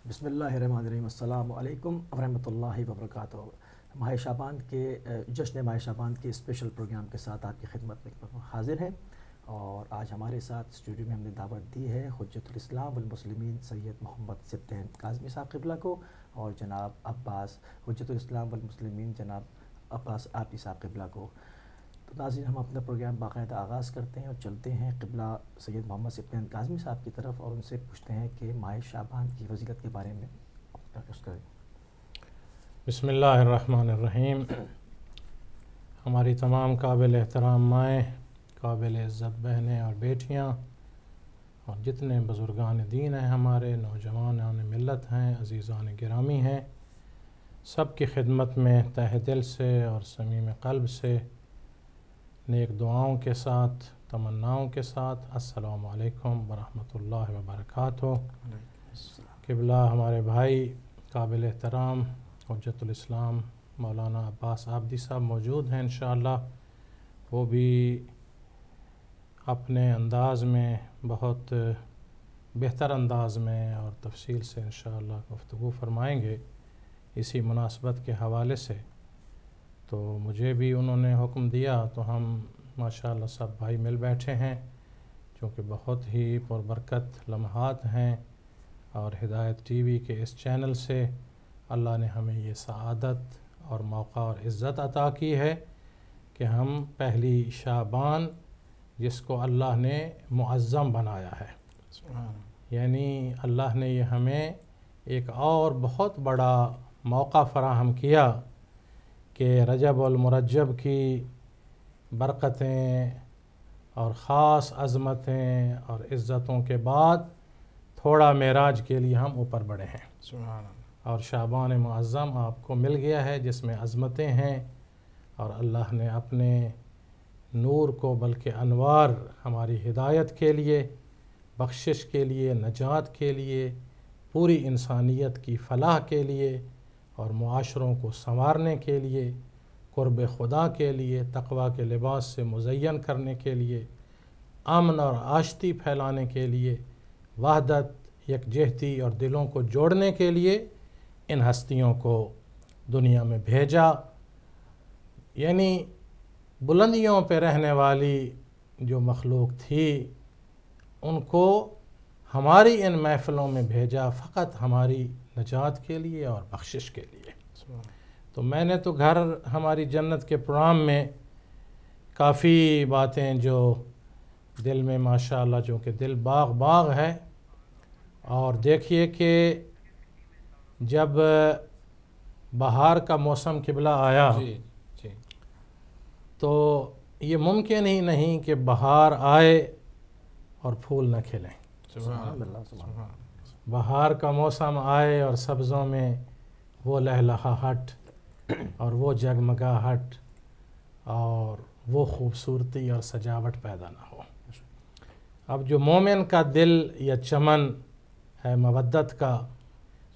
بسم اللہ الرحمن الرحیم. السلام علیکم ورحمۃ اللہ وبرکاتہ. ماہ شعبان کے جشن ماہ شعبان کے اسپیشل پروگرام کے ساتھ آپ کی خدمت میں حاضر ہیں، اور آج ہمارے ساتھ اسٹوڈیو میں ہم نے دعوت دی ہے حجت الاسلام والمسلمین سید محمد سبطین کاظمی صاحب قبلہ کو، اور جناب عباس حجت الاسلام والمسلمین جناب عباس آپی صاحب قبلہ کو. تو ناظرین، ہم اپنا پروگرام باقاعدہ آغاز کرتے ہیں اور چلتے ہیں قبلہ سید محمد سبطین کاظمی صاحب کی طرف، اور ان سے پوچھتے ہیں کہ ماہ شعبان کی فضیلت کے بارے میں اس کا. بسم اللہ الرحمن الرحیم. ہماری تمام قابل احترام مائیں، قابل عزت بہنیں اور بیٹیاں، اور جتنے بزرگان دین ہیں، ہمارے نوجوانان ملت ہیں، عزیزان گرامی ہیں، سب کی خدمت میں تہ دل سے اور صمیم قلب سے نیک دعاؤں کے ساتھ، تمناؤں کے ساتھ السلام علیکم ورحمۃ اللہ وبرکاتہ. قبلہ ہمارے بھائی قابل احترام حجت الاسلام مولانا عباس آبدی صاحب موجود ہیں انشاءاللہ. وہ بھی اپنے انداز میں بہت بہتر انداز میں اور تفصیل سے انشاءاللہ گفتگو فرمائیں گے اسی مناسبت کے حوالے سے. تو مجھے بھی انہوں نے حکم دیا تو ہم ماشاءاللہ سب بھائی مل بیٹھے ہیں، چونکہ بہت ہی پربرکت لمحات ہیں، اور ہدایت ٹی وی کے اس چینل سے اللہ نے ہمیں یہ سعادت اور موقع اور عزت عطا کی ہے کہ ہم پہلی شعبان، جس کو اللہ نے معظم بنایا ہے، یعنی اللہ نے یہ ہمیں ایک اور بہت بڑا موقع فراہم کیا کہ رجب المرجب کی برکتیں اور خاص عظمتیں اور عزتوں کے بعد تھوڑا معراج کے لیے ہم اوپر بڑھے ہیں. اور شعبان معظم آپ کو مل گیا ہے جس میں عظمتیں ہیں، اور اللہ نے اپنے نور کو بلکہ انوار ہماری ہدایت کے لیے، بخشش کے لیے، نجات کے لیے، پوری انسانیت کی فلاح کے لیے اور معاشروں کو سنوارنے کے لیے، قرب خدا کے لیے، تقوی کے لباس سے مزین کرنے کے لیے، امن اور آشتی پھیلانے کے لیے، وحدت، یکجہتی اور دلوں کو جوڑنے کے لیے ان ہستیوں کو دنیا میں بھیجا. یعنی بلندیوں پہ رہنے والی جو مخلوق تھی ان کو ہماری ان محفلوں میں بھیجا فقط ہماری نجات کے لیے اور بخشش کے لیے. تو میں نے تو گھر ہماری جنت کے پروگرام میں کافی باتیں جو دل میں ماشاءاللہ، جو کہ دل باغ باغ ہے. اور دیکھیے کہ جب بہار کا موسم قبلہ آیا تو یہ ممکن ہی نہیں کہ بہار آئے اور پھول نہ کھلیں. بہار کا موسم آئے اور سبزوں میں وہ لہلہاہٹ اور وہ جگمگاہٹ اور وہ خوبصورتی اور سجاوٹ پیدا نہ ہو. اب جو مومن کا دل یا چمن ہے مودت کا،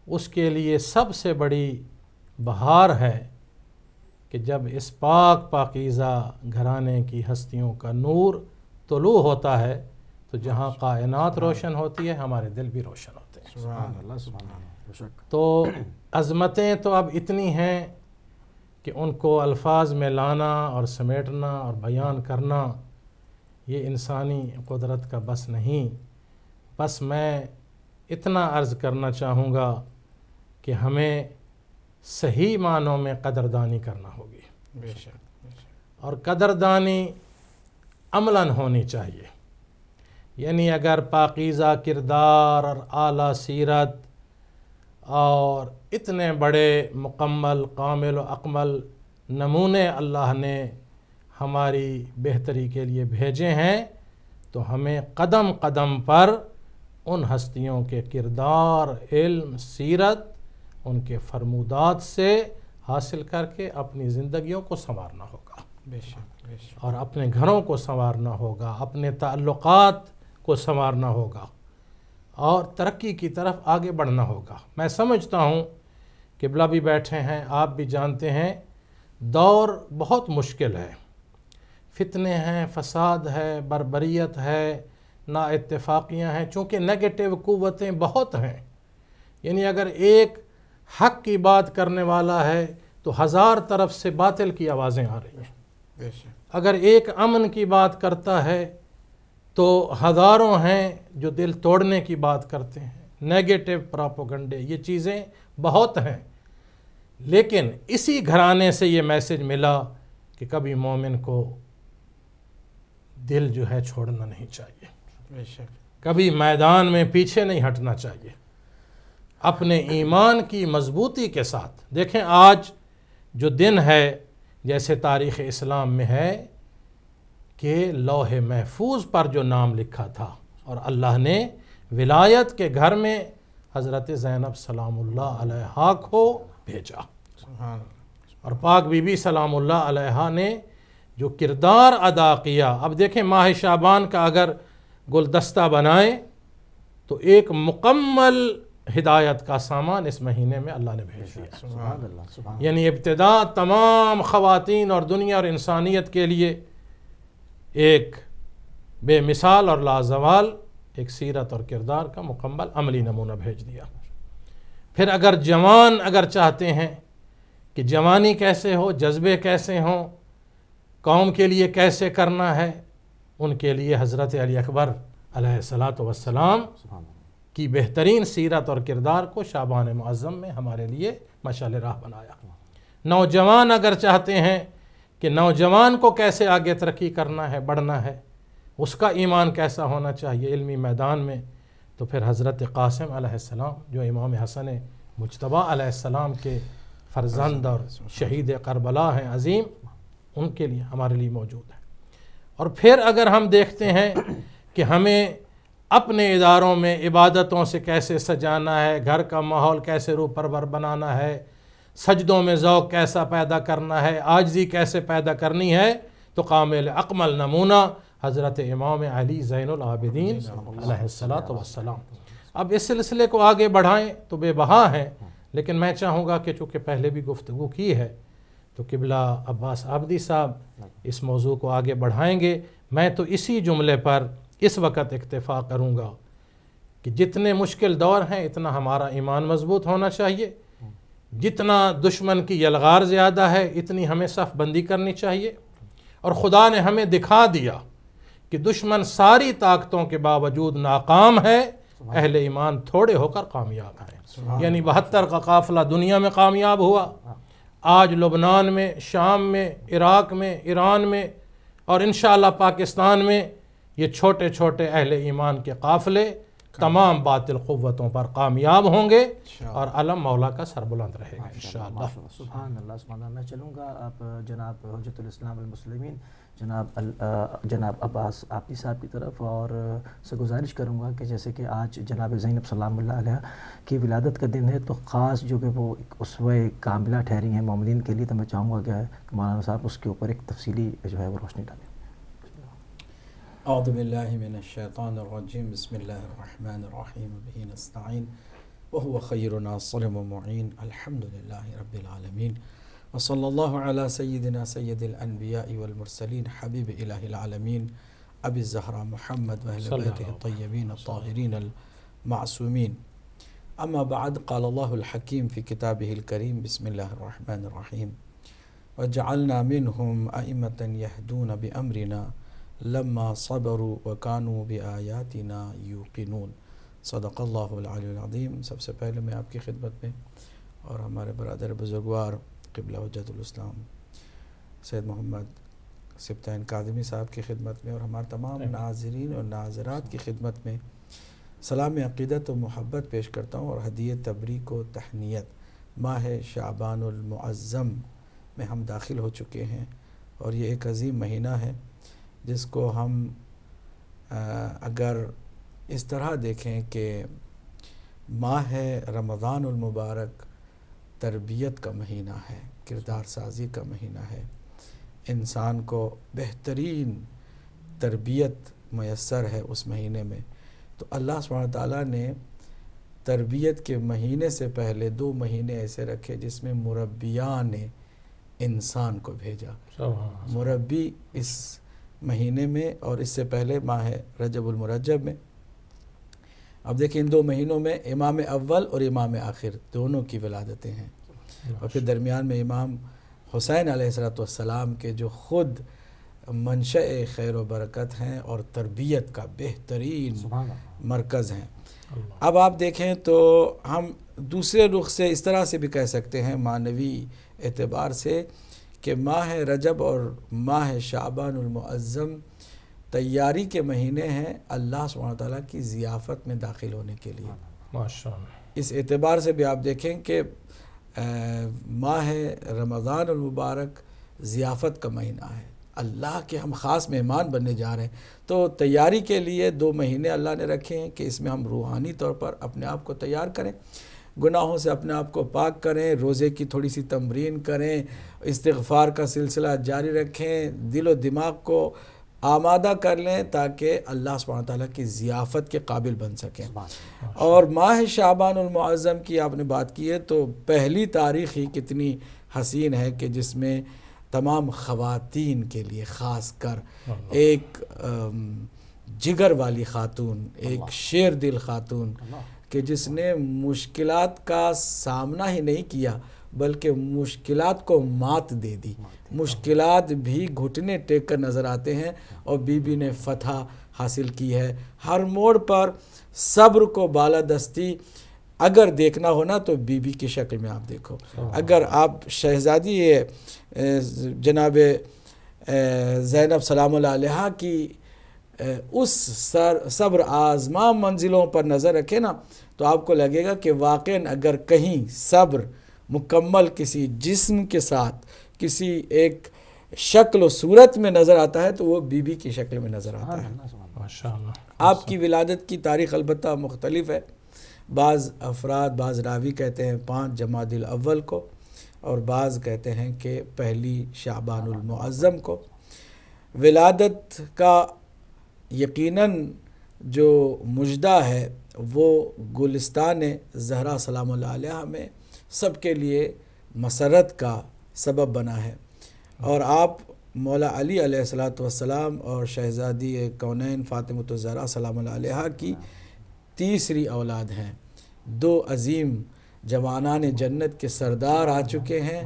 اس کے لیے سب سے بڑی بہار ہے کہ جب اس پاک پاکیزہ گھرانے کی ہستیوں کا نور طلوع ہوتا ہے تو جہاں کائنات روشن ہوتی ہے ہمارے دل بھی روشن ہوتے ہیں. سبحان اللہ سبحان اللہ. تو عظمتیں تو اب اتنی ہیں کہ ان کو الفاظ میں لانا اور سمیٹنا اور بیان کرنا یہ انسانی قدرت کا بس نہیں. بس میں اتنا عرض کرنا چاہوں گا کہ ہمیں صحیح معنوں میں قدردانی کرنا ہوگی، اور قدردانی عملاً ہونی چاہیے. یعنی اگر پاکیزہ کردار اور اعلیٰ سیرت اور اتنے بڑے مکمل کامل و اکمل نمونے اللہ نے ہماری بہتری کے لیے بھیجے ہیں تو ہمیں قدم قدم پر ان ہستیوں کے کردار، علم، سیرت، ان کے فرمودات سے حاصل کر کے اپنی زندگیوں کو سنوارنا ہوگا، اور اپنے گھروں کو سنوارنا ہوگا، اپنے تعلقات کو سنوارنا ہوگا، اور ترقی کی طرف آگے بڑھنا ہوگا. میں سمجھتا ہوں قبلہ بھی بیٹھے ہیں، آپ بھی جانتے ہیں، دور بہت مشکل ہے، فتنے ہیں، فساد ہے، بربریت ہے، نا اتفاقیاں ہیں، چونکہ نیگیٹو قوتیں بہت ہیں. یعنی اگر ایک حق کی بات کرنے والا ہے تو 1000 طرف سے باطل کی آوازیں آ رہی ہیں. اگر ایک امن کی بات کرتا ہے تو ہزاروں ہیں جو دل توڑنے کی بات کرتے ہیں. نیگیٹو پراپوگنڈے، یہ چیزیں بہت ہیں، لیکن اسی گھرانے سے یہ میسج ملا کہ کبھی مومن کو دل جو ہے چھوڑنا نہیں چاہیے، کبھی میدان میں پیچھے نہیں ہٹنا چاہیے، اپنے ایمان کی مضبوطی کے ساتھ. دیکھیں آج جو دن ہے جیسے تاریخ اسلام میں ہے کہ لوح محفوظ پر جو نام لکھا تھا اور اللہ نے ولایت کے گھر میں حضرت زینب سلام اللہ علیہا کو بھیجا، اور پاک بی بی سلام اللہ علیہا نے جو کردار ادا کیا. اب دیکھیں ماہ شعبان کا اگر گلدستہ بنائیں تو ایک مکمل ہدایت کا سامان اس مہینے میں اللہ نے بھیج دیا. سبحان اللہ، سبحان اللہ. یعنی ابتدا تمام خواتین اور دنیا اور انسانیت کے لیے ایک بے مثال اور لازوال ایک سیرت اور کردار کا مکمل عملی نمونہ بھیج دیا. پھر اگر جوان اگر چاہتے ہیں کہ جوانی کیسے ہو، جذبے کیسے ہوں، قوم کے لیے کیسے کرنا ہے، ان کے لیے حضرت علی اکبر علیہ السلام کی بہترین سیرت اور کردار کو شعبان معظم میں ہمارے لیے مشعل راہ بنایا. نوجوان اگر چاہتے ہیں کہ نوجوان کو کیسے آگے ترقی کرنا ہے، بڑھنا ہے، اس کا ایمان کیسا ہونا چاہیے علمی میدان میں، تو پھر حضرت قاسم علیہ السلام جو امام حسن مجتبیٰ علیہ السلام کے فرزند اور شہید کربلا ہیں عظیم، ان کے لیے ہمارے لیے موجود ہے. اور پھر اگر ہم دیکھتے ہیں کہ ہمیں اپنے اداروں میں عبادتوں سے کیسے سجانا ہے، گھر کا ماحول کیسے روح پرور بنانا ہے، سجدوں میں ذوق کیسا پیدا کرنا ہے، عاجزی کیسے پیدا کرنی ہے، تو کامل اکمل نمونہ حضرت امام علی زین العابدین علیہ السلام. اب اس سلسلے کو آگے بڑھائیں تو بے بہا ہیں، لیکن میں چاہوں گا کہ چونکہ پہلے بھی گفتگو کی ہے تو قبلہ عباس عابدی صاحب اس موضوع کو آگے بڑھائیں گے. میں تو اسی جملے پر اس وقت اکتفا کروں گا کہ جتنے مشکل دور ہیں اتنا ہمارا ایمان مضبوط ہونا چاہیے، جتنا دشمن کی یلغار زیادہ ہے اتنی ہمیں صف بندی کرنی چاہیے. اور خدا نے ہمیں دکھا دیا کہ دشمن ساری طاقتوں کے باوجود ناکام ہے، اہل ایمان تھوڑے ہو کر کامیاب ہیں. یعنی 72 کا قافلہ دنیا میں کامیاب ہوا، آج لبنان میں، شام میں، عراق میں، ایران میں اور انشاءاللہ پاکستان میں یہ چھوٹے چھوٹے اہل ایمان کے قافلے تمام باطل قوتوں پر کامیاب ہوں گے اور علم مولا کا سر بلند رہے گا انشاءاللہ. سبحان اللہ، سبحان اللہ. میں چلوں گا آپ جناب حجت الاسلام المسلمین جناب عباس عابدی صاحب کی طرف، اور سے گزارش کروں گا کہ جیسے کہ آج جناب زینب سلام اللہ علیہ کی ولادت کا دن ہے، تو خاص جو کہ وہ ایک اسوہ کاملہ ٹھہری ہیں مومنین کے لیے، تو میں چاہوں گا کہ مولانا صاحب اس کے اوپر ایک تفصیلی جو ہے وہ روشنی ڈالیں. اعوذ باللہ من الشیطان الرجیم، بسم اللہ الرحمن الرحیم، بہ نستعین وهو خیر ناصر و معین، الحمد للہ رب العالمین، وصلی اللہ علی سیدنا سید الانبیاء والمرسلین، حبیب الہ العالمین ابی الزہرا محمد واہل بیتہ الطیبین الطاہرین المعصومین. اما بعد، قال اللہ الحکیم فی کتابہ الکریم، بسم اللہ الرحمن الرحیم، وجعلنا منہم ائمۃ یہدون بامرنا لما صبروا وکانوا بآیاتنا یوقنون. صدق اللہ العلی العظیم. سب سے پہلے میں آپ کی خدمت میں اور ہمارے برادر بزرگوار قبلہ حجت الاسلام سید محمد سبطین کاظمی صاحب کی خدمت میں اور ہمارے تمام ناظرین اور ناظرات کی خدمت میں سلام عقیدت و محبت پیش کرتا ہوں اور ہدیہ تبریک و تہنیت. ماہ شعبان المعظم میں ہم داخل ہو چکے ہیں اور یہ ایک عظیم مہینہ ہے جس کو ہم اگر اس طرح دیکھیں کہ ماہ رمضان المبارک تربیت کا مہینہ ہے، کردار سازی کا مہینہ ہے، انسان کو بہترین تربیت میسر ہے اس مہینے میں. تو اللہ سبحانہ وتعالیٰ نے تربیت کے مہینے سے پہلے 2 مہینے ایسے رکھے جس میں مربیان انسان کو بھیجا. مربی اس مہینے میں اور اس سے پہلے ماہ رجب المرجب میں اب دیکھیں ان 2 مہینوں میں امام اول اور امام آخر دونوں کی ولادتیں ہیں، اور پھر درمیان میں امام حسین علیہ السلام کے جو خود منشأ خیر و برکت ہیں اور تربیت کا بہترین مرکز ہیں۔ اب آپ دیکھیں تو ہم دوسرے رخ سے اس طرح سے بھی کہہ سکتے ہیں معنوی اعتبار سے کہ ماہ رجب اور ماہ شعبان المعظم تیاری کے مہینے ہیں اللہ سبحانہ وتعالیٰ کی ضیافت میں داخل ہونے کے لیے۔ ماشاءاللہ۔ اس اعتبار سے بھی آپ دیکھیں کہ ماہ رمضان المبارک ضیافت کا مہینہ ہے، اللہ کے ہم خاص مہمان بننے جا رہے ہیں، تو تیاری کے لیے 2 مہینے اللہ نے رکھے ہیں کہ اس میں ہم روحانی طور پر اپنے آپ کو تیار کریں، گناہوں سے اپنے آپ کو پاک کریں، روزے کی تھوڑی سی تمرین کریں، استغفار کا سلسلہ جاری رکھیں، دل و دماغ کو آمادہ کر لیں تاکہ اللہ سبحانہ تعالیٰ کی ضیافت کے قابل بن سکیں۔ اور ماہ شعبان المعظم کی آپ نے بات کی ہے تو پہلی تاریخ ہی کتنی حسین ہے کہ جس میں تمام خواتین کے لیے خاص کر ایک جگر والی خاتون، ایک شیر دل خاتون کہ جس نے مشکلات کا سامنا ہی نہیں کیا بلکہ مشکلات کو مات دے دی، مشکلات بھی گھٹنے ٹیک کر نظر آتے ہیں، اور بی بی نے فتح حاصل کی ہے۔ ہر موڑ پر صبر کو بالادستی اگر دیکھنا ہونا تو بی بی کی شکل میں آپ دیکھو، اگر آپ شہزادی جناب زینب سلام اللہ علیہا کی اس صبر آزما منزلوں پر نظر رکھے نا تو آپ کو لگے گا کہ واقعاً اگر کہیں صبر مکمل کسی جسم کے ساتھ کسی ایک شکل و صورت میں نظر آتا ہے تو وہ بی بی کی شکل میں نظر آتا ہے۔ ماشاءاللہ۔ آپ کی ولادت کی تاریخ البتہ مختلف ہے، بعض افراد بعض راوی کہتے ہیں 5 جمادی الاول کو، اور بعض کہتے ہیں کہ 1 شعبان المعظم کو۔ ولادت کا یقیناً جو مجدہ ہے وہ گلستان زہرا سلام اللہ علیہا میں سب کے لیے مسرت کا سبب بنا ہے، اور آپ مولا علی علیہ السلام اور شہزادی کونین فاطمۃ الزہرا سلام اللہ علیہا کی تیسری اولاد ہیں۔ 2 عظیم جوانان جنت کے سردار آ چکے ہیں،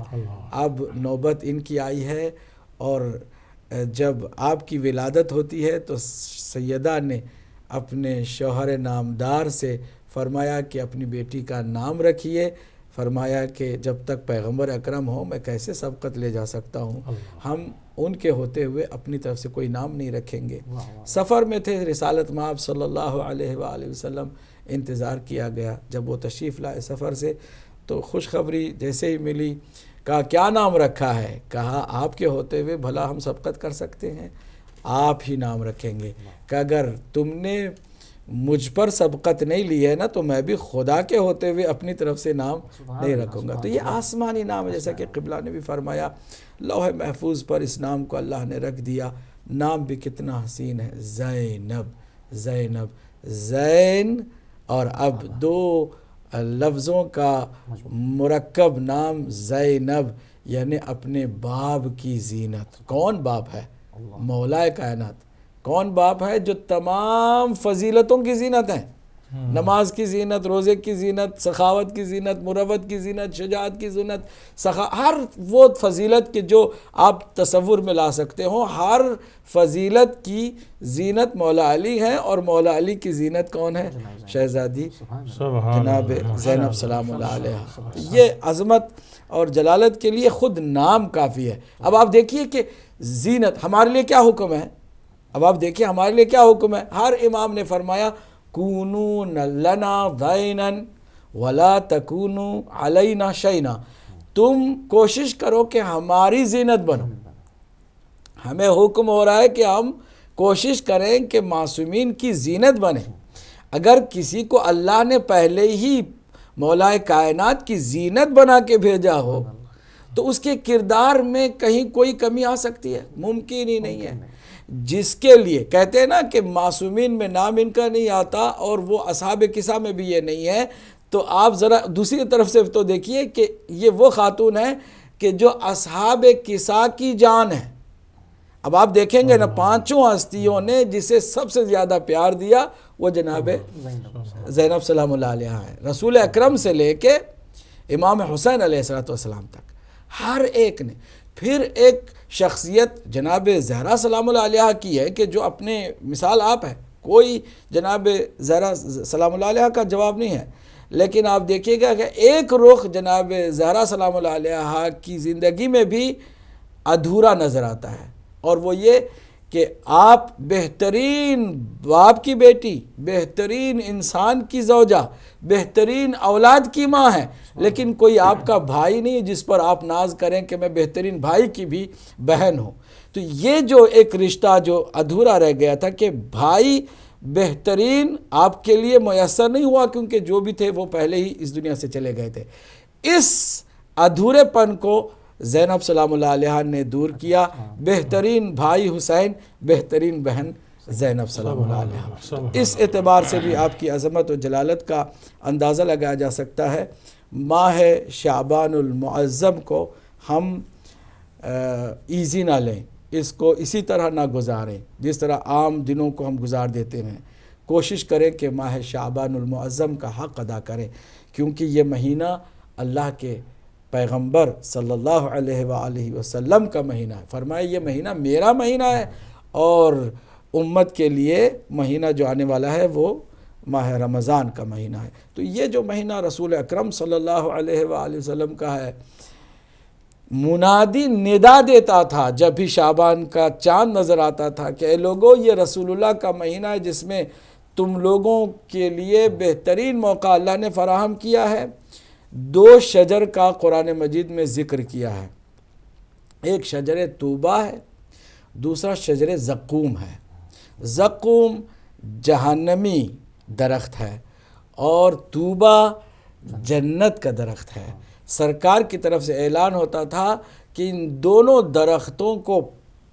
اب نوبت ان کی آئی ہے، اور جب آپ کی ولادت ہوتی ہے تو سیدہ نے اپنے شوہر نامدار سے فرمایا کہ اپنی بیٹی کا نام رکھیے، فرمایا کہ جب تک پیغمبر اکرم ہو میں کیسے سبقت لے جا سکتا ہوں، ہم ان کے ہوتے ہوئے اپنی طرف سے کوئی نام نہیں رکھیں گے۔ سفر میں تھے، رسالت مآب صلی اللہ علیہ وآلہ وسلم، انتظار کیا گیا، جب وہ تشریف لائے سفر سے تو خوشخبری جیسے ہی ملی، کہا کیا نام رکھا ہے؟ کہا آپ کے ہوتے ہوئے بھلا ہم سبقت کر سکتے ہیں، آپ ہی نام رکھیں گے، کہ اگر تم نے مجھ پر سبقت نہیں لی ہے نا تو میں بھی خدا کے ہوتے ہوئے اپنی طرف سے نام نہیں رکھوں گا۔ تو یہ آسمانی نام ہے، جیسا کہ قبلہ نے بھی فرمایا، لوح محفوظ پر اس نام کو اللہ نے رکھ دیا۔ نام بھی کتنا حسین ہے، زینب، زینب، زین اور اب 2 لفظوں کا مرکب نام زینب، یعنی اپنے باپ کی زینت۔ کون باپ ہے؟ مولا کائنات۔ کون باپ ہے؟ جو تمام فضیلتوں کی زینت ہیں، نماز کی زینت، روزے کی زینت، سخاوت کی زینت، مروت کی زینت، شجاعت کی زینت، ہر وہ فضیلت کے جو آپ تصور میں لا سکتے ہو، ہر فضیلت کی زینت مولا علی ہے، اور مولا علی کی زینت کون ہے؟ شہزادی جناب زینب سلام اللہ علیہ۔ یہ عظمت اور جلالت کے لیے خود نام کافی ہے۔ اب آپ دیکھیے کہ زینت ہمارے لیے کیا حکم ہے، اب آپ دیکھیے ہمارے لیے کیا حکم ہے۔ ہر امام نے فرمایا کونوا لنا ذینا ولا تکونوا علینا شینا، تم کوشش کرو کہ ہماری زینت بنو۔ ہمیں حکم ہو رہا ہے کہ ہم کوشش کریں کہ معصومین کی زینت بنیں۔ اگر کسی کو اللہ نے پہلے ہی مولا کائنات کی زینت بنا کے بھیجا ہو تو اس کے کردار میں کہیں کوئی کمی آ سکتی ہے؟ ممکن ہی نہیں ہے۔ جس کے لیے کہتے ہیں نا کہ معصومین میں نام ان کا نہیں آتا، اور وہ اصحاب کسا میں بھی یہ نہیں ہے، تو آپ ذرا دوسری طرف سے تو دیکھیے کہ یہ وہ خاتون ہے کہ جو اصحاب کسا کی جان ہے۔ اب آپ دیکھیں گے نا پانچوں ہستیوں نے جسے سب سے زیادہ پیار دیا وہ جناب زینب سلام اللہ علیہ ہے، رسول اکرم سے لے کے امام حسین علیہ السلام تک ہر ایک نے. پھر ایک شخصیت جناب زہرا سلام اللہ علیہ کی ہے کہ جو اپنے مثال آپ ہے، کوئی جناب زہرا سلام اللہ علیہ کا جواب نہیں ہے، لیکن آپ دیکھیے گا کہ ایک رخ جناب زہرا سلام اللہ علیہ کی زندگی میں بھی ادھورا نظر آتا ہے، اور وہ یہ کہ آپ بہترین باپ کی بیٹی، بہترین انسان کی زوجہ، بہترین اولاد کی ماں ہے، لیکن کوئی آپ کا بھائی نہیں جس پر آپ ناز کریں کہ میں بہترین بھائی کی بھی بہن ہوں. تو یہ جو ایک رشتہ جو ادھورا رہ گیا تھا کہ بھائی بہترین آپ کے لیے میسر نہیں ہوا، کیونکہ جو بھی تھے وہ پہلے ہی اس دنیا سے چلے گئے تھے. اس ادھورے پن کو زینب سلام اللہ علیہ نے دور کیا. بہترین بھائی حسین، بہترین بہن زینب سلام اللہ علیہ. اس اعتبار سے بھی آپ کی عظمت و جلالت کا اندازہ لگایا جا سکتا ہے. ماہ شعبان المعظم کو ہم ایزی نہ لیں، اس کو اسی طرح نہ گزاریں جس طرح عام دنوں کو ہم گزار دیتے ہیں. کوشش کریں کہ ماہ شعبان المعظم کا حق ادا کریں، کیونکہ یہ مہینہ اللہ کے پیغمبر صلی اللہ علیہ وآلہ وسلم کا مہینہ ہے. فرمایا یہ مہینہ میرا مہینہ ہے، اور امت کے لیے مہینہ جو آنے والا ہے وہ ماہ رمضان کا مہینہ ہے. تو یہ جو مہینہ رسول اکرم صلی اللہ علیہ وآلہ وسلم کا ہے، منادی ندا دیتا تھا جب بھی شعبان کا چاند نظر آتا تھا کہ اے لوگو یہ رسول اللہ کا مہینہ ہے جس میں تم لوگوں کے لیے بہترین موقع اللہ نے فراہم کیا ہے. 2 شجر کا قرآن مجید میں ذکر کیا ہے، ایک شجر طوبہ ہے، دوسرا شجر زقوم ہے. زقوم جہنمی درخت ہے اور طوبہ جنت کا درخت ہے. سرکار کی طرف سے اعلان ہوتا تھا کہ ان دونوں درختوں کو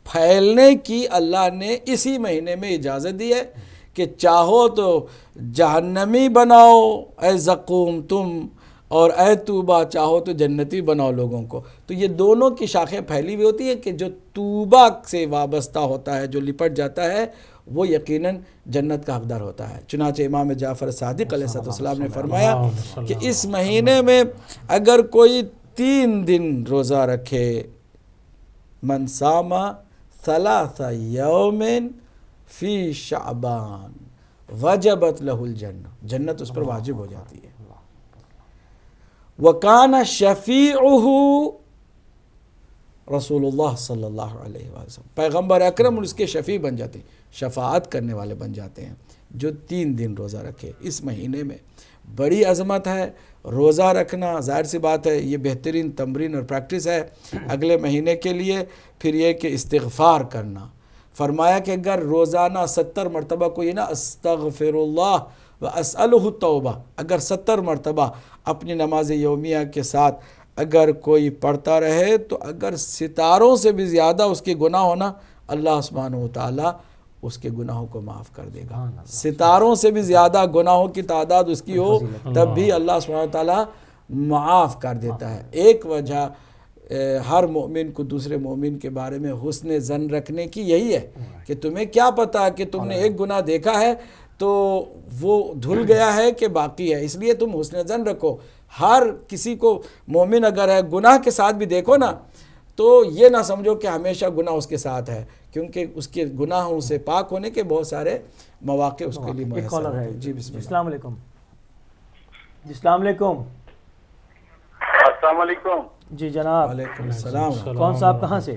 پھیلنے کی اللہ نے اسی مہینے میں اجازت دی ہے کہ چاہو تو جہنمی بناؤ اے زقوم تم، اور اے طوبہ چاہو تو جنتی بناؤ لوگوں کو. تو یہ دونوں کی شاخیں پھیلی ہوئی ہوتی ہیں کہ جو طوبہ سے وابستہ ہوتا ہے، جو لپٹ جاتا ہے، وہ یقیناً جنت کا حقدار ہوتا ہے. چنانچہ امام جعفر صادق علیہ السلام نے فرمایا کہ اس مہینے میں اگر کوئی 3 دن روزہ رکھے، من صام 3 یوم فی شعبان وجبت لہ الجنہ، جنت اس پر واجب ہو جاتی ہے. وَكَانَ شَفِيعُهُ رسول اللہ صلی اللہ علیہ وسلم، پیغمبر اکرم اس کے شفیع بن جاتے ہیں، شفاعت کرنے والے بن جاتے ہیں جو 3 دن روزہ رکھے اس مہینے میں. بڑی عظمت ہے روزہ رکھنا. ظاہر سی بات ہے یہ بہترین تمرین اور پریکٹس ہے اگلے مہینے کے لیے. پھر یہ کہ استغفار کرنا، فرمایا کہ اگر روزانہ 70 مرتبہ کوئی نا استغفر اللہ واسألہ التوبہ، اگر 70 مرتبہ اپنی نماز یومیہ کے ساتھ اگر کوئی پڑھتا رہے تو اگر ستاروں سے بھی زیادہ اس کے گناہ ہونا، اللہ سبحانہ وتعالیٰ اس کے گناہوں کو معاف کر دے گا. ستاروں سے بھی زیادہ گناہوں کی تعداد اس کی ہو تب بھی اللہ سبحانہ وتعالیٰ معاف کر دیتا ہے. ایک وجہ ہر مومن کو دوسرے مومن کے بارے میں حسن ظن رکھنے کی یہی ہے کہ تمہیں کیا پتا کہ تم نے ایک گناہ دیکھا ہے تو وہ دھل گیا ہے کہ باقی ہے، اس لیے تم حسن ظن رکھو. ہر کسی کو مومن اگر ہے گناہ کے ساتھ بھی دیکھو نا تو یہ نہ سمجھو کہ ہمیشہ گناہ اس کے ساتھ ہے، کیونکہ اس کے گناہوں سے پاک ہونے کے بہت سارے مواقع اس کے لیے میسر ہیں. جی بسم اللہ. السلام علیکم. جی السلام علیکم. السلام علیکم. جی جناب. وعلیکم السلام. کون صاحب کہاں سے؟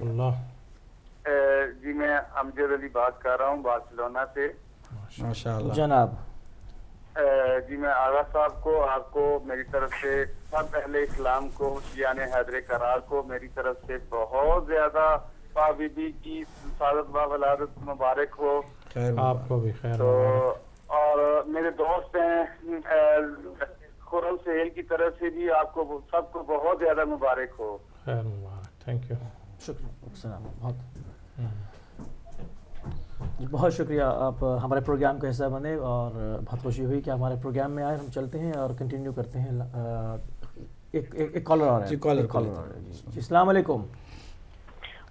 جی میں امجد علی بات کر رہا ہوں بارسلونا سے. ماشاءاللہ جناب. جی میں آغا صاحب کو، آپ کو میری طرف سے، سب اہل اسلام کو، شیعان حیدر کرار کو میری طرف سے بہت زیادہ پابندی کی سعادت با ولادت مبارک ہو. آپ کو بھی خیر. تو اور میرے دوست ہیں خرم سہیل کی طرف سے بھی آپ کو سب کو بہت زیادہ مبارک ہو. خیر مبارک. Thank you. شکریہ. بہت شکریہ آپ ہمارے پروگرام کا حصہ بنے اور بہت خوشی ہوئی کہ ہمارے پروگرام میں آئے. ہم چلتے ہیں اور کنٹینیو کرتے ہیں. ایک کالر آ رہا ہے. جی کالر. جی السلام علیکم.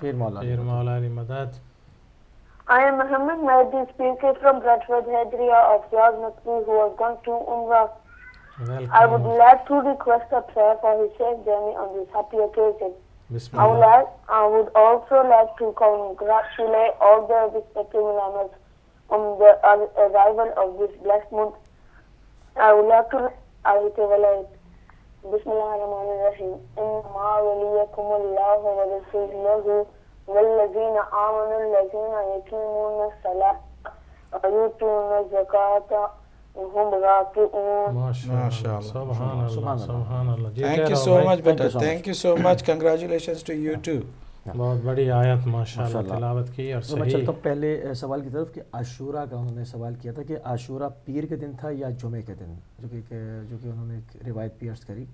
پیر مولا علی مدد. I am Muhammad Mahdi speaking from Bradford Hadriya of Yaz Nakvi who has gone to Umrah. I would like to request a prayer for his safe journey on this happy occasion. I would also like to congratulate all the respective ulamas on the arrival of this blessed month. I would like to Bismillahirrahmanirrahim. Inna waliyakum Allah wa rasuluhu والذین آمنوا الذین یقیمون الصلاة ویؤتون الزکاة وهم راکعون. سبحان اللہ. Thank you so much beta, thank you so much, congratulations to you too. بہت بڑی آیت ماشاءاللہ تلاوت کی. اور میں چلتا ہوں پہلے سوال کی طرف کہ عاشورہ کا انہوں نے سوال کیا تھا کہ عاشورہ پیر کے دن تھا یا جمعے کے دن, جو کہ انہوں نے ایک روایت پیش کری,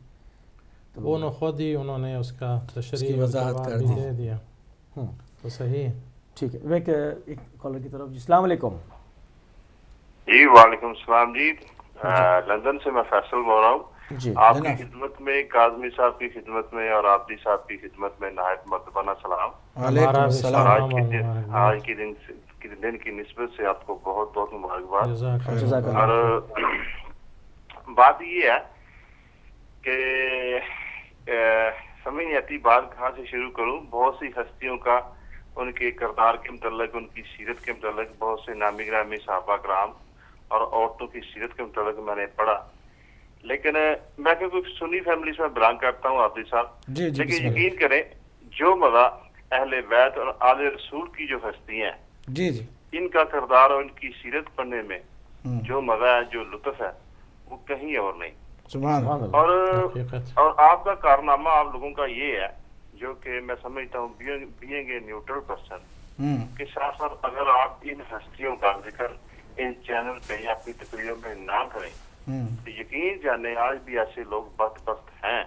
تو انہوں خود ہی انہوں نے اس کا تشریح وضاحت کر دیا. تو صحیح ہے. ٹھیک ہے. میں ایک کالر کی طرف. السلام علیکم. جی وعلیکم السلام. جی لندن سے میں فیصل بول رہا ہوں. آپ کی خدمت میں, کاظمی صاحب کی خدمت میں اور عابدی صاحب کی خدمت میں نہایت مرتبہ سلام. وعلیکم السلام. آج کے دن کی نسبت سے آپ کو بہت بہت مبارکباد. اور بات یہ ہے کہ سمجھ نہیں آتی بات کہاں سے شروع کروں. بہت سی ہستیوں کا ان کے کردار کے متعلق, ان کی سیرت کے متعلق, بہت سے نامی گرامی صحابہ کرام اور عورتوں کی سیرت کے متعلق میں نے پڑھا. لیکن میں کوئی سنی فیملی سے بلانگ کرتا ہوں عابدی صاحب, لیکن یقین کریں جو مزہ اہل بیت اور آل رسول کی جو ہستیاں ہیں ان کا کردار اور ان کی سیرت پڑھنے میں جو مزہ ہے, جو لطف ہے, وہ کہیں اور نہیں. اور آپ کا کارنامہ آپ لوگوں کا یہ ہے جو کہ میں سمجھتا ہوں بینگ اے نیوٹرل پرسن کے ساتھ ساتھ اگر آپ ان ہستیوں کا ذکر ان چینل پہ یا اپنی تقریروں میں نہ کریں تو یقین جانے آج بھی ایسے لوگ بدبخت ہیں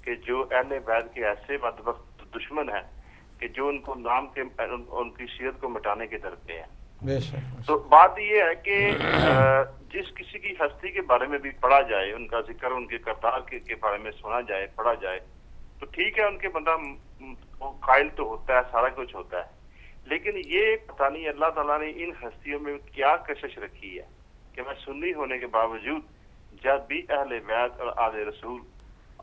کہ جو اہل بیت کے ایسے بدبخت دشمن ہیں کہ جو ان کو نام کے ان کی سیرت کو مٹانے کے درپے ہیں. تو بات یہ ہے کہ جس کسی کی ہستی کے بارے میں بھی پڑھا جائے, ان کا ذکر ان کے کردار کے بارے میں سنا جائے, پڑھا جائے, تو ٹھیک ہے ان کے بندہ قائل تو ہوتا ہے, سارا کچھ ہوتا ہے. لیکن یہ پتہ نہیں اللہ تعالیٰ نے ان ہستیوں میں کیا کشش رکھی ہے کہ میں سنی ہونے کے باوجود جب بھی اہل بیت اور آل رسول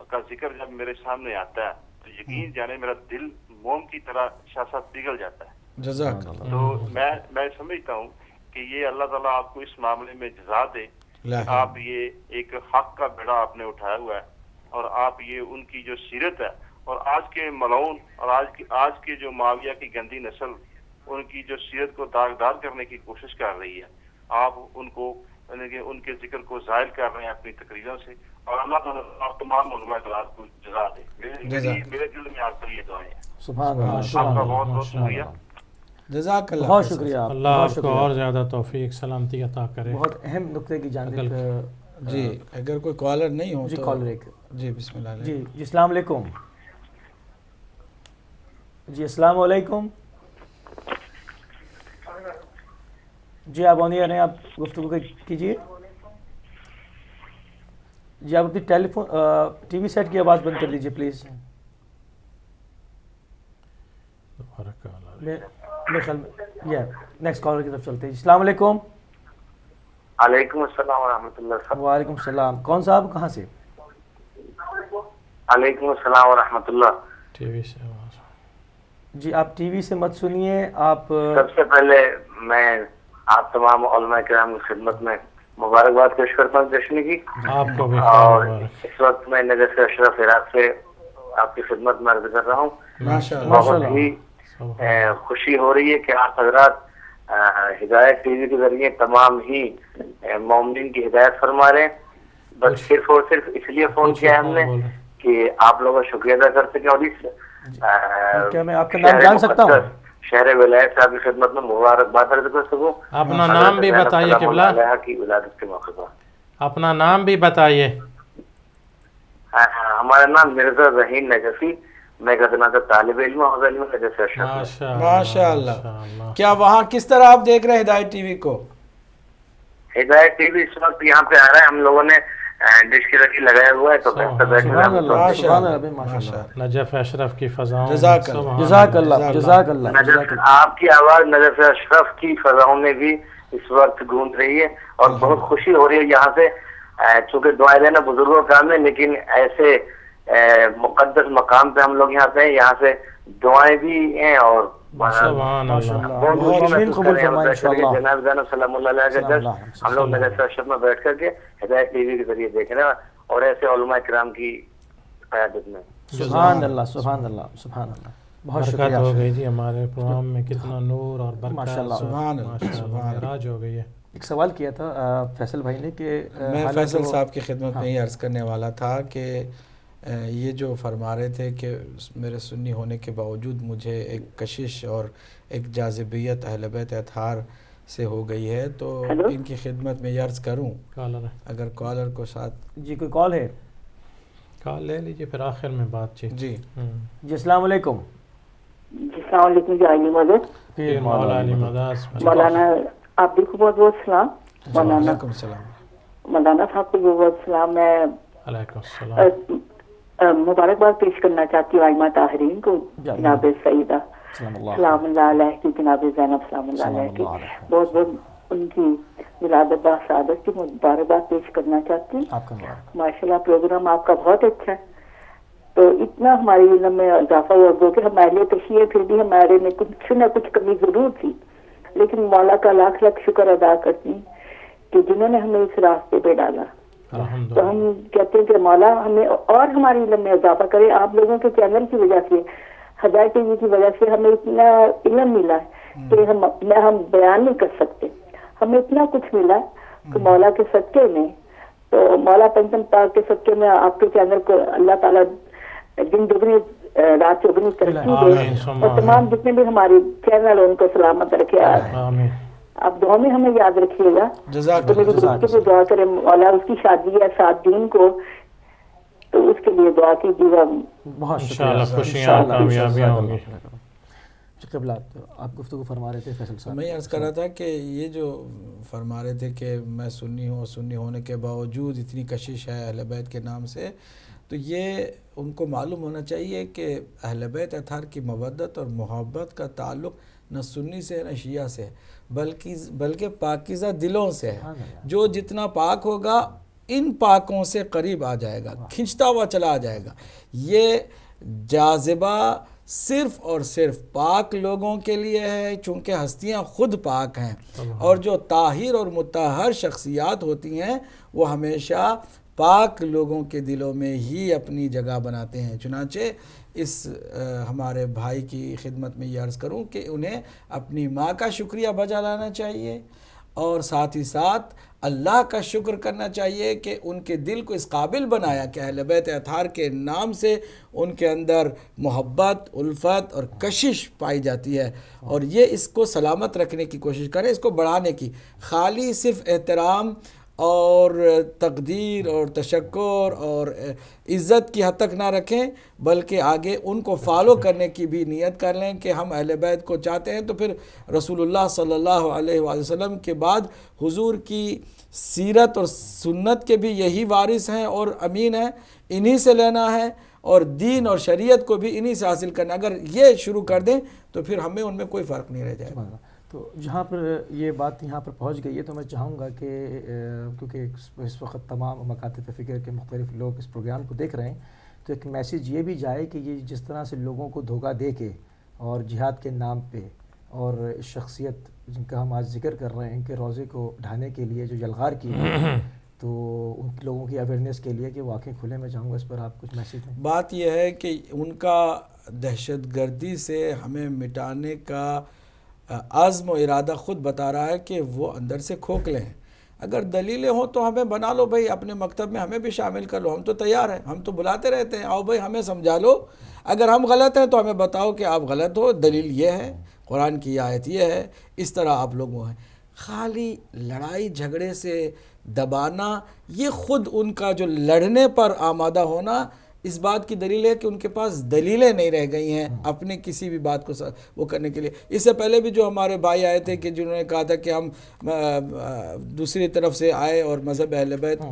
کا ذکر جب میرے سامنے آتا ہے تو یقین جانے میرا دل موم کی طرح شاست پگھل جاتا ہے. تو میں سمجھتا ہوں کہ یہ اللہ تعالیٰ آپ کو اس معاملے میں جزا دے. آپ یہ ایک حق کا بیڑا آپ نے اٹھایا ہوا ہے اور آپ یہ ان کی جو سیرت ہے اور آج کے ملعون اور آج کے جو معاویہ کی گندی نسل ان کی جو سیرت کو داغدار کرنے کی کوشش کر رہی ہے, آپ ان کے ذکر کو ظاہر کر رہے ہیں اپنی تقریروں سے, اور اللہ تعالیٰ آپ تمام علماء کرام کو جزا دے. میرے دل میں آپ کو یہ دعائیں ہیں. سبحان اللہ. آپ کا بہت بہت شکریہ. جزاک اللہ. بہت شکریہ. اللہ آپ کو اور زیادہ توفیق سلامتی عطا کرے. بہت اہم نقطے کی جانب. جی اگر کوئی کالر نہیں ہو جی کالر ایک. جی بسم اللہ. جی السلام علیکم. جی السلام علیکم. جی آپ آنی رہے ہیں, آپ گفتگو کیجیے. جی آپ اپنی ٹی وی سیٹ کی آواز بند کر دیجیے پلیز. نیکسٹ کالر کی طرف چلتے ہیں. السلام علیکم. وعلیکم السلام ورحمۃ اللہ. وعلیکم السلام. کون صاحب کہاں سے؟ وعلیکم السلام ورحمۃ اللہ. ٹی وی سے. جی آپ ٹی وی سے مت سنیے. آپ سب سے پہلے میں آپ تمام علماء کرام کی خدمت میں مبارکباد پیش کرتا ہوں جشن کی. آپ کو بھی. اور اس وقت میں نگر سے اشرف عراق سے آپ کی خدمت میں عرض کر رہا ہوں. بہت ہی خوشی ہو رہی ہے کہ آپ حضرات ہدایت ٹی وی کے ذریعے تمام ہی مومنین کی ہدایت فرما رہے ہیں. بس صرف اور صرف اس لیے فون کیا ہے ہم نے کہ آپ لوگوں کا شکریہ ادا کر سکیں. اور اس کیا میں آپ کا نام جان سکتا ہوں؟ شہر ولایت صاحب کی خدمت میں مبارکباد عرض کر سکوں. اپنا نام بھی بتائیے قبلہ. کی ولادت کے موقع پر اپنا نام بھی بتائیے. ہمارا نام مرزا ذہین نجفی. میں غزنہ کا طالب علم ہوں. ماشاء اللہ. کیا وہاں کس طرح آپ دیکھ رہے ہیں ہدایت ٹی وی کو؟ ہدایت ٹی وی اس وقت یہاں پہ آ رہا ہے. ہم لوگوں نے ڈش کے ذریعے لگایا ہوا ہے، تو بہتر نجف اشرف کی فضاؤں، جزاک اللہ آپ کی آواز نجف اشرف کی فضاؤں میں بھی اس وقت گونج رہی ہے، اور بہت خوشی ہو رہی ہے یہاں سے، چونکہ دعائیں دینا بزرگوں کا کام ہے، لیکن ایسے مقدس مقام پہ ہم لوگ یہاں پہ ہیں، یہاں سے دعائیں بھی ہیں، اور سبحان جناب زینب سلام اللہ علیہ کا جس ہم لوگ نجف اشرف میں بیٹھ کر کے ہدایت ٹی وی کے ذریعے دیکھ رہے ہیں، اور ایسے علماء کرام کی قیادت میں سبحان اللہ سبحان اللہ سبحان اللہ، بہت شکریہ ہو گئی جی ہمارے پروگرام میں، کتنا نور اور برکت ماشاءاللہ معراج ہو گئی ہے۔ ایک سوال کیا تھا فیصل بھائی نے کہ میں فیصل صاحب کی خدمت میں یہ عرض کرنے والا تھا کہ یہ جو فرما رہے تھے کہ میرے سنی ہونے کے باوجود مجھے ایک کشش اور ایک جاذبیت اہل بیت اطہار سے ہو گئی ہے، تو ان کی خدمت میں یہ عرض کروں اگر کالر کو ساتھ جی کوئی کال ہے، کال لے لیجیے پھر آخر میں بات چیت۔ جی جی السلام علیکم۔ جی السلام علیکم جی، علی مدد مولانا، آپ بھی کو بہت بہت سلام مولانا، مولانا صاحب کو بہت سلام۔ میں مبارکباد پیش کرنا چاہتی ہوں آئمہ طاہرین کو، جناب سیدہ سلام اللہ علیہ کی، جناب زینب سلام اللہ علیہ کی، بہت بہت ان کی ولادت باسعادت کی مبارکباد پیش کرنا چاہتی ہوں۔ ماشاءاللہ پروگرام آپ کا بہت اچھا ہے، تو اتنا ہماری علم میں اضافہ ہوا گو کہ ہمارے لیے تشریح، پھر بھی ہمارے میں کچھ نہ کچھ کمی ضرور تھی، لیکن مولا کا لاکھ لاکھ شکر ادا کرتی ہوں کہ جنہوں نے ہمیں اس راستے پہ ڈالا۔ تو ہم کہتے ہیں کہ مولا ہمیں اور ہماری علم میں اضافہ کرے، آپ لوگوں کے چینل کی وجہ سے، ہدایت ٹی وی کی وجہ سے ہمیں اتنا علم ملا کہ ہم بیان نہیں کر سکتے، ہمیں اتنا کچھ ملا کہ مولا کے صدقے میں، تو مولا پنجم پاک کے صدقے میں آپ کے چینل کو اللہ تعالیٰ دن دگنی رات چوگنی ترقی دے، اور تمام جتنے بھی ہمارے چینل ان کو سلامت رکھے۔ آپ دعا میں ہمیں یاد رکھیے گا، تو میری دوستی پہ دعا کرے مولا، اس کی شادی ہے 7 دن کو، تو اس کے لیے دعا کیجیے گا۔ آپ گفتگو فرما رہے تھے فیصل صاحب، میں عرض کر رہا تھا کہ یہ جو فرما رہے تھے کہ میں سنی ہوں، سنی ہونے کے باوجود اتنی کشش ہے اہل بیت کے نام سے، تو یہ ان کو معلوم ہونا چاہیے کہ اہل بیت اطہار کی مودت اور محبت کا تعلق نہ سنی سے نہ شیعہ سے، بلکہ پاکیزہ دلوں سے ہے۔ جو جتنا پاک ہوگا ان پاکوں سے قریب آ جائے گا، کھنچتا ہوا چلا آ جائے گا۔ یہ جاذبہ صرف اور صرف پاک لوگوں کے لیے ہے، چونکہ ہستیاں خود پاک ہیں، اور جو طاہر اور مطہر شخصیات ہوتی ہیں وہ ہمیشہ پاک لوگوں کے دلوں میں ہی اپنی جگہ بناتے ہیں۔ چنانچہ اس ہمارے بھائی کی خدمت میں یہ عرض کروں کہ انہیں اپنی ماں کا شکریہ بجا لانا چاہیے، اور ساتھ ہی ساتھ اللہ کا شکر کرنا چاہیے کہ ان کے دل کو اس قابل بنایا کہ اہل بیت اطہار کے نام سے ان کے اندر محبت، الفت اور کشش پائی جاتی ہے، اور یہ اس کو سلامت رکھنے کی کوشش کریں، اس کو بڑھانے کی، خالی صرف احترام اور تقدیر اور تشکر اور عزت کی حد تک نہ رکھیں، بلکہ آگے ان کو فالو کرنے کی بھی نیت کر لیں کہ ہم اہل بیت کو چاہتے ہیں، تو پھر رسول اللہ صلی اللہ علیہ وآلہ وسلم کے بعد حضور کی سیرت اور سنت کے بھی یہی وارث ہیں اور امین ہیں، انہی سے لینا ہے، اور دین اور شریعت کو بھی انہی سے حاصل کرنا۔ اگر یہ شروع کر دیں تو پھر ہمیں ان میں کوئی فرق نہیں رہ جائے گا۔ تو جہاں پر یہ بات یہاں پر پہنچ گئی ہے، تو میں چاہوں گا کہ کیونکہ اس وقت تمام مکاتب فکر کے مختلف لوگ اس پروگرام کو دیکھ رہے ہیں، تو ایک میسیج یہ بھی جائے کہ یہ جس طرح سے لوگوں کو دھوکہ دے کے اور جہاد کے نام پہ اور شخصیت جن کا ہم آج ذکر کر رہے ہیں کہ روزے کو ڈھانے کے لیے جو یلغار کی ہے، تو ان لوگوں کی اویئرنیس کے لیے کہ وہ آنکھیں کھلے، میں چاہوں گا اس پر آپ کچھ میسیج دیں۔ بات یہ ہے کہ ان کا دہشت گردی سے ہمیں مٹانے کا عزم و ارادہ خود بتا رہا ہے کہ وہ اندر سے کھوکھلے ہیں۔ اگر دلیلیں ہوں تو ہمیں بنا لو بھائی، اپنے مکتب میں ہمیں بھی شامل کر لو، ہم تو تیار ہیں، ہم تو بلاتے رہتے ہیں، آؤ بھائی ہمیں سمجھا لو، اگر ہم غلط ہیں تو ہمیں بتاؤ کہ آپ غلط ہو، دلیل یہ ہے، قرآن کی آیت یہ ہے، اس طرح آپ لوگوں ہیں۔ خالی لڑائی جھگڑے سے دبانا، یہ خود ان کا جو لڑنے پر آمادہ ہونا، اس بات کی دلیل ہے کہ ان کے پاس دلیلیں نہیں رہ گئی ہیں اپنے کسی بھی بات کو وہ کرنے کے لیے۔ اس سے پہلے بھی جو ہمارے بھائی آئے تھے کہ جنہوں نے کہا تھا کہ ہم دوسری طرف سے آئے اور مذہب اہل بیت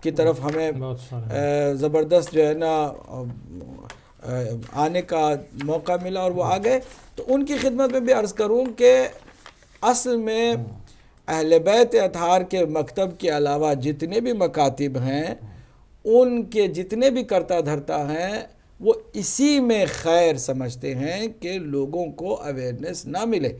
کی طرف ہمیں زبردست جو ہے نا آنے کا موقع ملا اور وہ آ گئے. تو ان کی خدمت میں بھی عرض کروں کہ اصل میں اہل بیت اطہار کے مکتب کے علاوہ جتنے بھی مکاتب ہیں ان کے جتنے بھی کرتا دھرتا ہیں وہ اسی میں خیر سمجھتے ہیں کہ لوگوں کو اویئرنیس نہ ملے.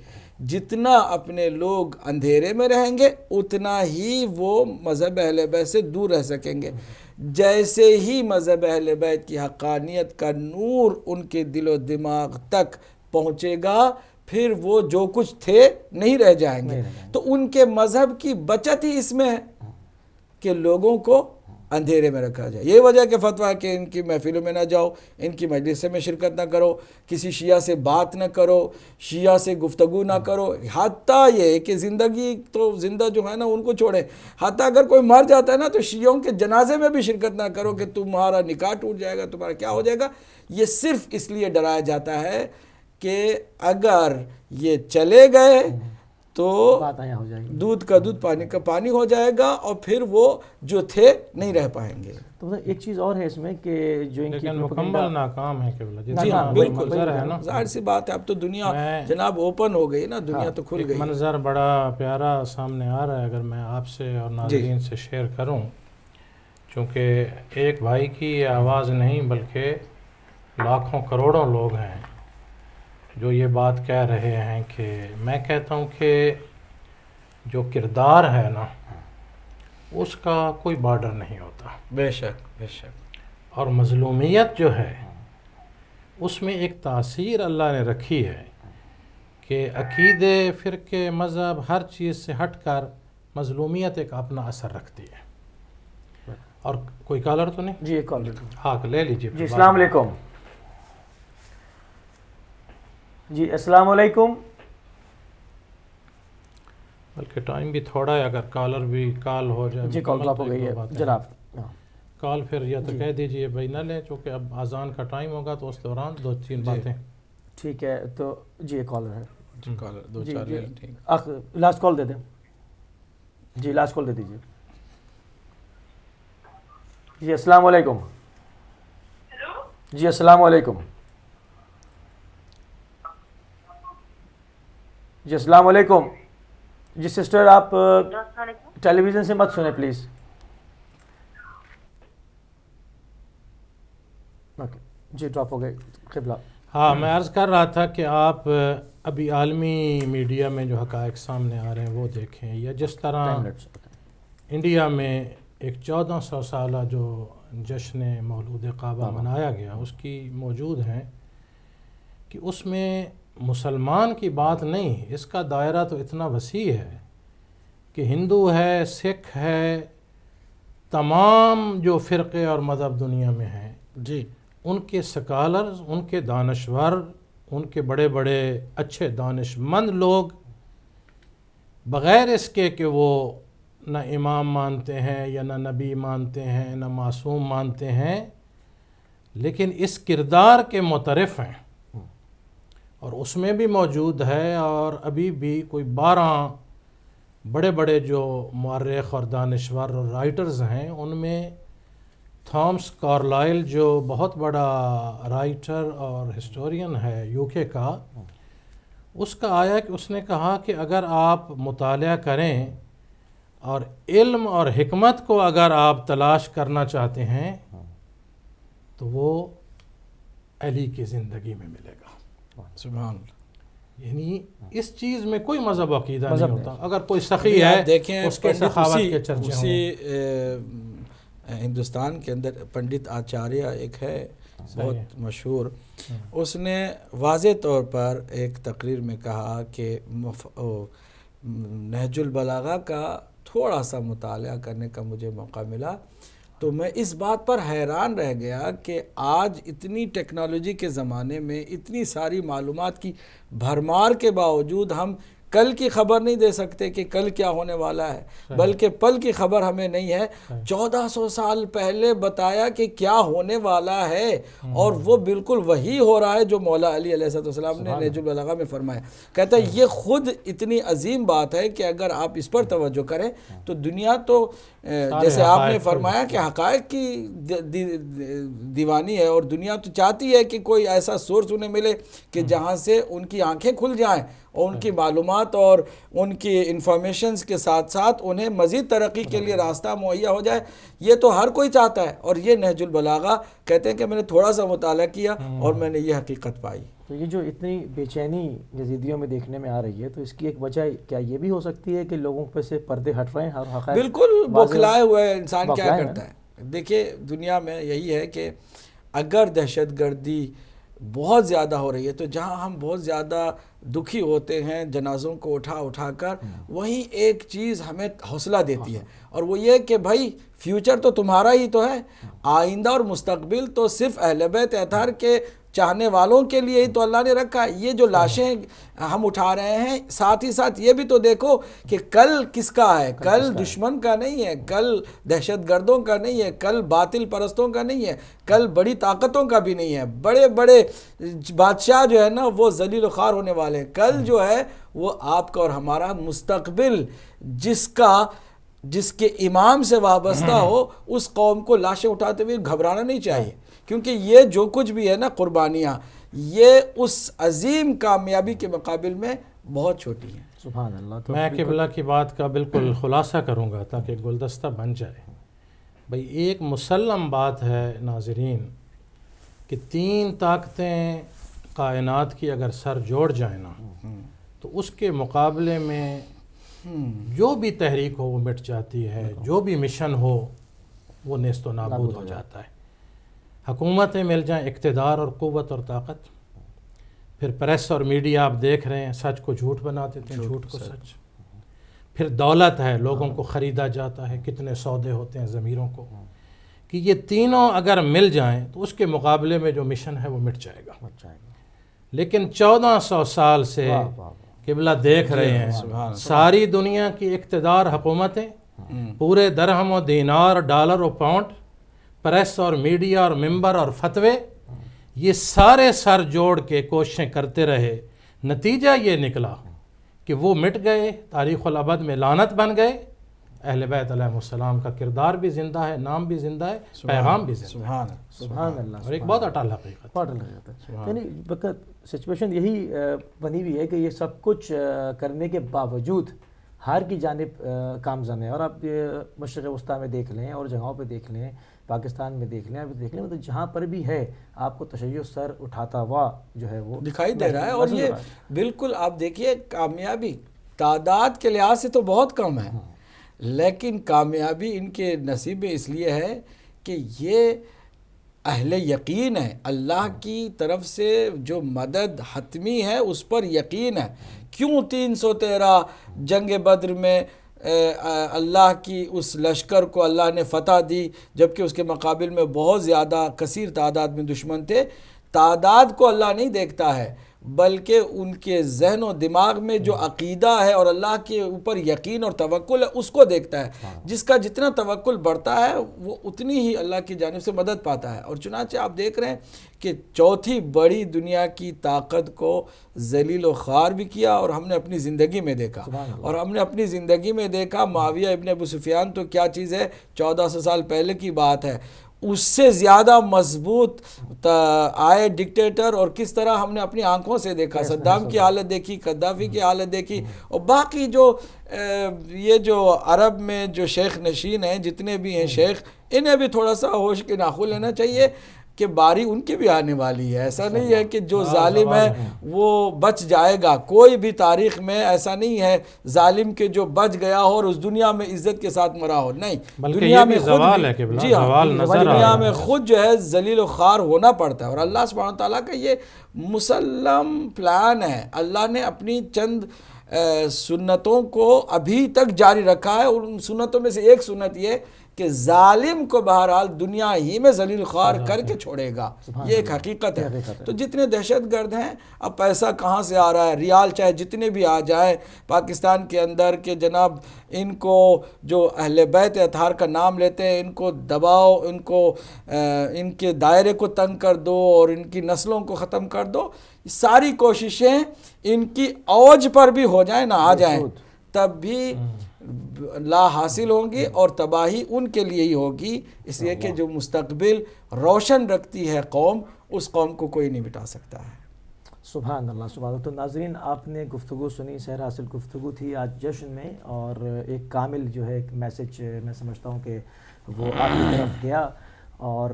جتنا اپنے لوگ اندھیرے میں رہیں گے اتنا ہی وہ مذہب اہل بیت سے دور رہ سکیں گے. جیسے ہی مذہب اہل بیت کی حقانیت کا نور ان کے دل و دماغ تک پہنچے گا پھر وہ جو کچھ تھے نہیں رہ جائیں گے. تو ان کے مذہب کی بچت ہی اس میں ہے کہ لوگوں کو اندھیرے میں رکھا جائے. یہ وجہ کہ فتویٰ کہ ان کی محفلوں میں نہ جاؤ, ان کی مجلس میں شرکت نہ کرو, کسی شیعہ سے بات نہ کرو, شیعہ سے گفتگو نہ کرو. حتیٰ یہ کہ زندگی تو زندہ جو ہے نا ان کو چھوڑے, حتیٰ اگر کوئی مر جاتا ہے نا تو شیعوں کے جنازے میں بھی شرکت نہ کرو کہ تمہارا نکاح ٹوٹ جائے گا, تمہارا کیا ہو جائے گا. یہ صرف اس لیے ڈرایا جاتا ہے کہ اگر یہ چلے گئے تو دودھ کا دودھ پانی کا پانی ہو جائے گا اور پھر وہ جو تھے نہیں رہ پائیں گے. تو ایک چیز اور ہے اس میں کہ جو ان کی مکمل ناکام ہے کہ جی ہاں بالکل ظاہر سی بات ہے. اب تو دنیا جناب اوپن ہو گئی نا, دنیا تو کھل گئی. منظر بڑا پیارا سامنے آ رہا ہے, اگر میں آپ سے اور ناظرین سے شیئر کروں, چونکہ ایک بھائی کی یہ آواز نہیں بلکہ لاکھوں کروڑوں لوگ ہیں جو یہ بات کہہ رہے ہیں کہ میں کہتا ہوں کہ جو کردار ہے نا اس کا کوئی بارڈر نہیں ہوتا. بے شک بے شک. اور مظلومیت جو ہے اس میں ایک تاثیر اللہ نے رکھی ہے کہ عقیدے, فرقے, مذہب ہر چیز سے ہٹ کر مظلومیت ایک اپنا اثر رکھتی ہے. اور کوئی کالر تو نہیں؟ جی ایک کالر. ہاں لے لیجیے. جی السلام علیکم. جی السلام علیکم. بلکہ ٹائم بھی تھوڑا ہے, اگر کالر بھی کال ہو جائے. جی کال ڈراپ ہو گئی ہے جناب. کال پھر یا تو کہہ دیجئے بھائی نہ لیں, چونکہ اب اذان کا ٹائم ہوگا تو اس دوران 2-3 باتیں. ٹھیک ہے تو جی ایک کالر ہے. جی کالر 2-4 لے لیں. ٹھیک لاسٹ کال دے دیں. جی لاسٹ کال دے دیجیے. جی السلام علیکم. جی السلام علیکم. جی السلام علیکم. جی سسٹر آپ ٹیلی ویژن سے مت سنیں پلیز. اوکے جی ڈراپ ہو گئے. قبلہ. ہاں میں عرض کر رہا تھا کہ آپ ابھی عالمی میڈیا میں جو حقائق سامنے آ رہے ہیں وہ دیکھیں, یا جس طرح انڈیا میں ایک 1400 سالہ جو جشن مولود کعبہ منایا گیا اس کی موجود ہیں کہ اس میں مسلمان کی بات نہیں, اس کا دائرہ تو اتنا وسیع ہے کہ ہندو ہے, سکھ ہے, تمام جو فرقے اور مذہب دنیا میں ہیں جی ان کے سکالرز, ان کے دانشور, ان کے بڑے بڑے اچھے دانش مند لوگ بغیر اس کے کہ وہ نہ امام مانتے ہیں یا نہ نبی مانتے ہیں نہ معصوم مانتے ہیں, لیکن اس کردار کے معترف ہیں اور اس میں بھی موجود ہے. اور ابھی بھی کوئی 12 بڑے بڑے جو مورخ اور دانشور اور رائٹرز ہیں ان میں تھامس کارلائل جو بہت بڑا رائٹر اور ہسٹورین ہے یو کے کا, اس کا آیا کہ اس نے کہا کہ اگر آپ مطالعہ کریں اور علم اور حکمت کو اگر آپ تلاش کرنا چاہتے ہیں تو وہ علی کی زندگی میں ملے گا. سبحان اللہ. یعنی اس چیز میں کوئی مذہب عقیدہ نہیں ہوتا. اگر کوئی سخی ہے دیکھیں اس کے سخاوت کے چرچے ہوں. ہندوستان کے اندر پنڈت آچاریہ ایک ہے بہت مشہور, اس نے واضح طور پر ایک تقریر میں کہا کہ نہج البلاغہ کا تھوڑا سا مطالعہ کرنے کا مجھے موقع ملا تو میں اس بات پر حیران رہ گیا کہ آج اتنی ٹیکنالوجی کے زمانے میں اتنی ساری معلومات کی بھرمار کے باوجود ہم کل کی خبر نہیں دے سکتے کہ کل کیا ہونے والا ہے، بلکہ پل کی خبر ہمیں نہیں ہے۔ 1400 سال پہلے بتایا کہ کیا ہونے والا ہے، اور وہ بالکل وہی ہو رہا ہے جو مولا علی علیہ السلام نے نہج البلاغہ میں فرمایا۔ کہتا ہے یہ خود اتنی عظیم بات ہے کہ اگر آپ اس پر توجہ کریں تو دنیا تو جیسے آپ نے فرمایا کہ حقائق کی دیوانی ہے، اور دنیا تو چاہتی ہے کہ کوئی ایسا سورس انہیں ملے کہ جہاں سے ان کی آنکھیں کھل جائیں اور ان کی معلومات اور ان کی انفارمیشنز کے ساتھ ساتھ انہیں مزید ترقی کے لیے راستہ مہیا ہو جائے۔ یہ تو ہر کوئی چاہتا ہے، اور یہ نہج البلاغہ کہتے ہیں کہ میں نے تھوڑا سا مطالعہ کیا اور میں نے یہ حقیقت پائی۔ تو یہ جو اتنی بے چینی یزیدیوں میں دیکھنے میں آ رہی ہے، تو اس کی ایک وجہ کیا یہ بھی ہو سکتی ہے کہ لوگوں پہ سے پردے ہٹ رہے ہیں اور حقائق بالکل بوکھلائے ہوئے ہیں؟ انسان کیا کرتا ہے؟ دیکھیے دنیا میں یہی ہے کہ اگر دہشت گردی بہت زیادہ ہو رہی ہے تو جہاں ہم بہت زیادہ دکھی ہوتے ہیں جنازوں کو اٹھا کر، وہیں ایک چیز ہمیں حوصلہ دیتی ہے، اور وہ یہ کہ بھائی فیوچر تو تمہارا ہی تو ہے، آئندہ اور مستقبل تو صرف اہل بیت اطہار کے چاہنے والوں کے لیے ہی تو اللہ نے رکھا ہے۔ یہ جو لاشیں ہم اٹھا رہے ہیں، ساتھ ہی ساتھ یہ بھی تو دیکھو کہ کل کس کا ہے، کل دشمن کا نہیں ہے، کل دہشت گردوں کا نہیں ہے، کل باطل پرستوں کا نہیں ہے، کل بڑی طاقتوں کا بھی نہیں ہے۔ بڑے بڑے بادشاہ جو ہے نا وہ ذلیل و خوار ہونے والے ہیں۔ کل جو ہے وہ آپ کا اور ہمارا مستقبل جس کے امام سے وابستہ ہو، اس قوم کو لاشیں اٹھاتے ہوئے گھبرانا نہیں چاہیے، کیونکہ یہ جو کچھ بھی ہے نا قربانیاں، یہ اس عظیم کامیابی کے مقابل میں بہت چھوٹی ہیں۔ سبحان اللہ۔ میں قبلہ کی بات کا بالکل خلاصہ کروں گا تاکہ گلدستہ بن جائے۔ بھئی ایک مسلم بات ہے ناظرین کہ 3 طاقتیں کائنات کی اگر سر جوڑ جائیں نا تو اس کے مقابلے میں جو بھی تحریک ہو وہ مٹ جاتی ہے، جو بھی مشن ہو وہ نیست و نابود ہو جاتا ہے۔ حکومتیں مل جائیں اقتدار اور قوت اور طاقت، پھر پریس اور میڈیا آپ دیکھ رہے ہیں سچ کو جھوٹ بنا دیتے ہیں، جھوٹ کو سچ، پھر دولت ہے، لوگوں کو خریدا جاتا ہے، کتنے سودے ہوتے ہیں ضمیروں کو، کہ یہ تینوں اگر مل جائیں تو اس کے مقابلے میں جو مشن ہے وہ مٹ جائے گا۔ لیکن 1400 سال سے قبلہ دیکھ رہے ہیں ساری دنیا کی اقتدار حکومتیں، پورے درہم و دینار، ڈالر و پاؤنڈ، پریس اور میڈیا اور ممبر اور فتوے، یہ سارے سر جوڑ کے کوششیں کرتے رہے، نتیجہ یہ نکلا کہ وہ مٹ گئے، تاریخ الابد میں لعنت بن گئے۔ اہل بیت علیہ السلام کا کردار بھی زندہ ہے، نام بھی زندہ ہے، پیغام بھی زندہ ہے۔ سبحان اللہ۔ اور ایک بہت اٹل حقیقت ہے، یعنی وقت سچویشن یہی بنی ہوئی ہے کہ یہ سب کچھ کرنے کے باوجود ہار کی جانب گامزن ہے۔ اور آپ مشرق وسطیٰ میں دیکھ لیں اور جگہوں پہ دیکھ لیں، پاکستان میں دیکھ لیں، ابھی دیکھ لیں، مطلب جہاں پر بھی ہے آپ کو تشیع سر اٹھاتا ہوا جو ہے وہ دکھائی دے رہا ہے۔ اور یہ بالکل آپ دیکھیے کامیابی تعداد کے لحاظ سے تو بہت کم ہے، لیکن کامیابی ان کے نصیب میں اس لیے ہے کہ یہ اہل یقین ہے، اللہ کی طرف سے جو مدد حتمی ہے اس پر یقین ہے۔ کیوں 313 جنگ بدر میں اللہ کی اس لشکر کو اللہ نے فتح دی، جبکہ اس کے مقابل میں بہت زیادہ کثیر تعداد میں دشمن تھے؟ تعداد کو اللہ نہیں دیکھتا ہے، بلکہ ان کے ذہن و دماغ میں جو عقیدہ ہے اور اللہ کے اوپر یقین اور توکل ہے اس کو دیکھتا ہے۔ جس کا جتنا توکل بڑھتا ہے وہ اتنی ہی اللہ کی جانب سے مدد پاتا ہے۔ اور چنانچہ آپ دیکھ رہے ہیں کہ چوتھی بڑی دنیا کی طاقت کو ذلیل و خوار بھی کیا، اور ہم نے اپنی زندگی میں دیکھا، اور ہم نے اپنی زندگی میں دیکھا معاویہ ابن ابو سفیان تو کیا چیز ہے، 1400 سال پہلے کی بات ہے، اس سے زیادہ مضبوط آئے ڈکٹیٹر، اور کس طرح ہم نے اپنی آنکھوں سے دیکھا، صدام کی حالت دیکھی، قذافی کی حالت دیکھی، اور باقی جو یہ جو عرب میں جو شیخ نشین ہیں جتنے بھی ہیں شیخ، انہیں بھی تھوڑا سا ہوش کے ناخن لینا چاہیے کہ باری ان کی بھی آنے والی ہے۔ ایسا نہیں ہے کہ جو ظالم ہے وہ بچ جائے گا، کوئی بھی تاریخ میں ایسا نہیں ہے ظالم کے جو بچ گیا ہو اور اس دنیا میں عزت کے ساتھ مرا ہو، نہیں، دنیا میں خود جی ہاں دنیا میں خود جو ہے ذلیل و خوار ہونا پڑتا ہے۔ اور اللہ سبحانہ تعالیٰ کا یہ مسلم پلان ہے، اللہ نے اپنی چند سنتوں کو ابھی تک جاری رکھا ہے، اور ان سنتوں میں سے ایک سنت یہ کہ ظالم کو بہرحال دنیا ہی میں ذلیل خوار کر کے چھوڑے گا، یہ ایک حقیقت ہے۔ تو جتنے دہشت گرد ہیں، اب پیسہ کہاں سے آ رہا ہے، ریال چاہے جتنے بھی آ جائیں پاکستان کے اندر کہ جناب ان کو جو اہل بیت اطہار کا نام لیتے ہیں ان کو دباؤ، ان کو ان کے دائرے کو تنگ کر دو اور ان کی نسلوں کو ختم کر دو، ساری کوششیں ان کی اوج پر بھی ہو جائیں نہ آ جائیں تب بھی لا حاصل ہوں گی اور تباہی ان کے لیے ہی ہوگی، اس لیے کہ جو مستقبل روشن رکھتی ہے قوم، اس قوم کو کوئی نہیں مٹا سکتا ہے۔ سبحان اللہ، سبحان اللہ۔ تو ناظرین، آپ نے گفتگو سنی، سیر حاصل گفتگو تھی آج جشن میں، اور ایک کامل جو ہے ایک میسج میں سمجھتا ہوں کہ وہ آپ کی طرف گیا، اور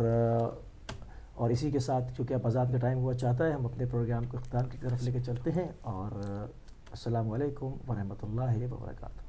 اسی کے ساتھ چونکہ اب اذان کا ٹائم ہوا چاہتا ہے، ہم اپنے پروگرام کو اختتام کی طرف لے کے چلتے ہیں، اور السلام علیکم ورحمۃ اللہ وبرکاتہ۔